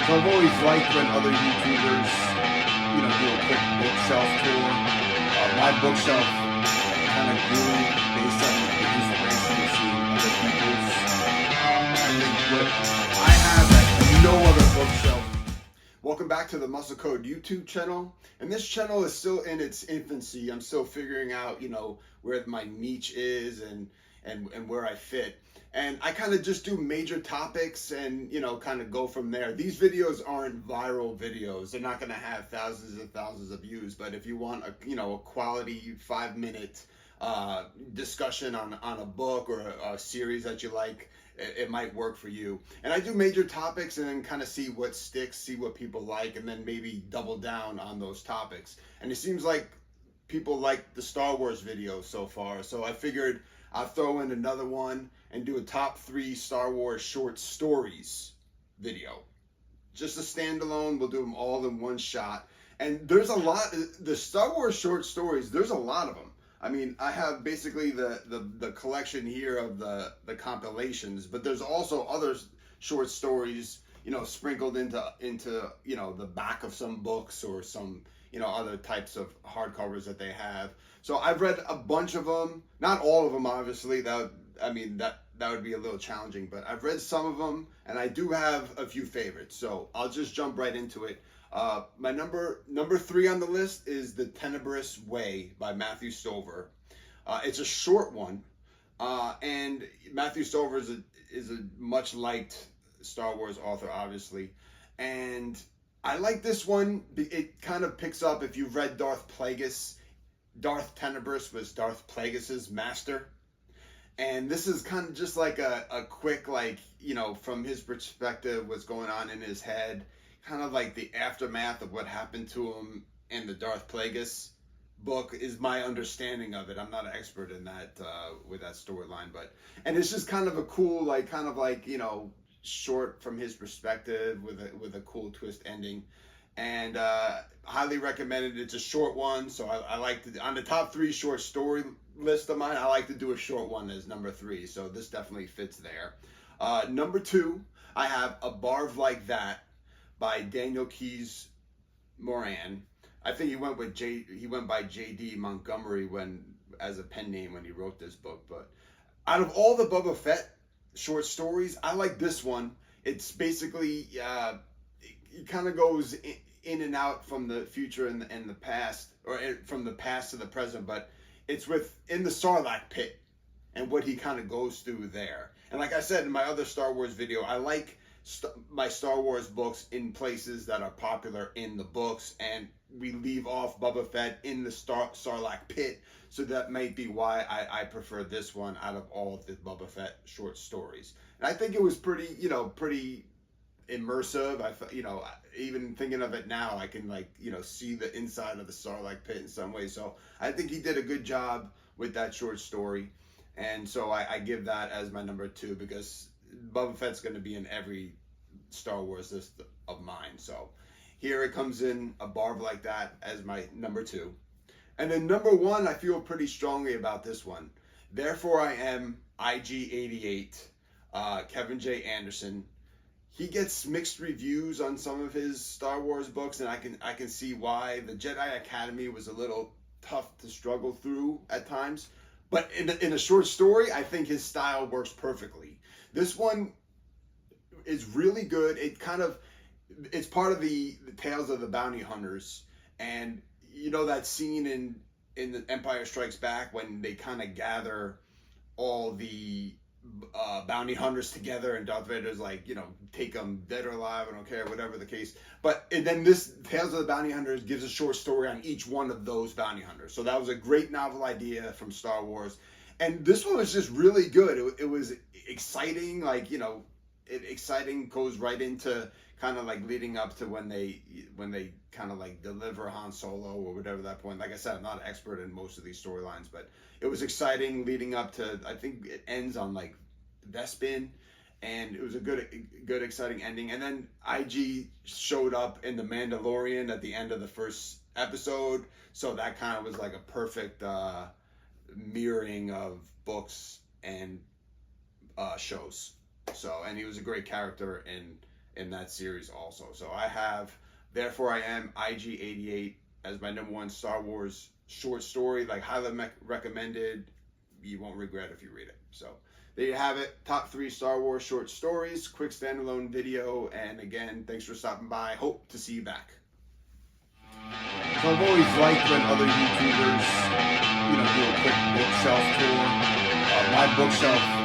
So I've always liked when other YouTubers, do a quick bookshelf tour. My bookshelf kind of grew based on the inspiration of seeing other people's. I think what I have at no other bookshelf. Welcome back to the Muscle Code YouTube channel. And this channel is still in its infancy. I'm still figuring out, where my niche is and where I fit. And I kind of just do major topics and, kind of go from there. These videos aren't viral videos. They're not going to have thousands and thousands of views. But if you want a quality 5-minute discussion on a book or a series that you like, it might work for you. And I do major topics and then kind of see what sticks, see what people like, and then maybe double down on those topics. And it seems like people like the Star Wars videos so far. So I figured I'll throw in another one and do a top 3 Star Wars short stories video. Just a standalone, we'll do them all in one shot. And there's a lot, the Star Wars short stories, there's a lot of them. I mean, I have basically the collection here of the compilations, but there's also other short stories, sprinkled into the back of some books or some, other types of hardcovers that they have. So I've read a bunch of them, not all of them, obviously. That would be a little challenging, but I've read some of them, and I do have a few favorites. So I'll just jump right into it. My number 3 on the list is The Tenibbrous Way by Matthew Stover. It's a short one, and Matthew Stover is a much liked Star Wars author, obviously, and I like this one. It kind of picks up, if you've read Darth Plagueis. Darth Tenibbrous was Darth Plagueis's master. And this is kind of just like a quick, from his perspective, what's going on in his head, kind of like the aftermath of what happened to him in the Darth Plagueis book is my understanding of it. I'm not an expert in that, with that storyline, and it's just kind of a cool, short from his perspective with a cool twist ending. And highly recommended. It's a short one, so I like to, on the top 3 short story list of mine, I like to do a short one as number 3, so this definitely fits there. Number 2, I have A Barv Like That by Daniel Keyes Moran. I think he went by J.D. Montgomery as a pen name when he wrote this book. But out of all the Boba Fett short stories, I like this one. It's basically it kind of goes in and out from the future and the past, or from the past to the present, but it's in the Sarlacc pit and what he kind of goes through there. And like I said in my other Star Wars video, I like my Star Wars books in places that are popular in the books, and we leave off Boba Fett in the Sarlacc pit, so that might be why I prefer this one out of all of the Boba Fett short stories. And I think it was pretty immersive. Even thinking of it now, I can see the inside of the Sarlacc pit in some way. So I think he did a good job with that short story, and so I give that as my number 2, because Boba Fett's going to be in every Star Wars list of mine. So here it comes in, A Barv Like That, as my number 2. And then number 1, I feel pretty strongly about this one. Therefore I Am IG88, Kevin J. Anderson. He gets mixed reviews on some of his Star Wars books, and I can see why. The Jedi Academy was a little tough to struggle through at times, but in a short story, I think his style works perfectly. This one is really good. It's part of the Tales of the Bounty Hunters, and that scene in the Empire Strikes Back when they kind of gather all the bounty hunters together, and Darth Vader's like, take them dead or alive, I don't care, whatever the case. And then this Tales of the Bounty Hunters gives a short story on each one of those bounty hunters. So that was a great novel idea from Star Wars. And this one was just really good. It was exciting, exciting goes right into kind of leading up to when they kind of deliver Han Solo or whatever that point. Like I said, I'm not an expert in most of these storylines, but it was exciting leading up to, I think it ends on Bespin, and it was a good exciting ending. And then IG showed up in The Mandalorian at the end of the first episode, so that kind of was like a perfect mirroring of books and shows. So, and he was a great character in that series also. So I have Therefore I Am IG88 as my #1 Star Wars short story. Like, highly recommended. You won't regret if you read it. So there you have it. Top 3 Star Wars short stories. Quick standalone video. And again, thanks for stopping by. Hope to see you back. So I've always liked when other YouTubers, do a quick bookshelf tour. My bookshelf